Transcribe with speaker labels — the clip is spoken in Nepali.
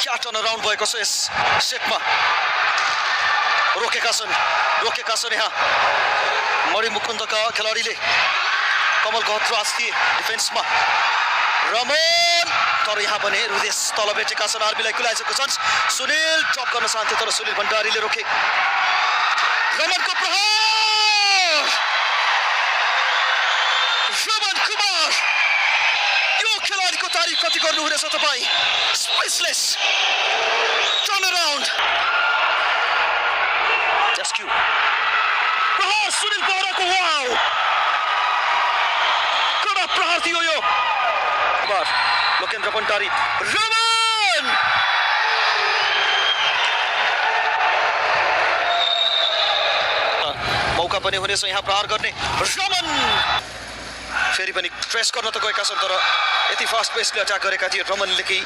Speaker 1: क्या टर्न अराउन्ड भएको छ यस सेटमा। रोकेका छन् यहाँ मणि मुकुन्दका खेलाडीले। कमल गहतराज थिए डिफेन्समा। रमन तर यहाँ भने हृदय तल भेटेका छन्। आरबीलाई कुलाइसकेको छ। सुनिल ड्रप गर्न चाहन्थे तर सुनिल भण्डारीले रोके। रमनको प्रहार। रमन कुमार यो खेलाडीको तारिफ कति गर्नुहुनेछ तपाईँ? स्पेसलेस टर्न अराउन्ड रेस्क्यू प्रहार सुनिल बोहराको। वाउ कडा प्रहार थियो यो। लोकेन्द्र भण्डारी रमन मौका पनि हुनेछ यहाँ प्रहार गर्ने। रमन फेरि पनि प्रेस गर्न त गएका छन् तर यति फास्ट पेसले अट्याक गरेका थिए रमनले कि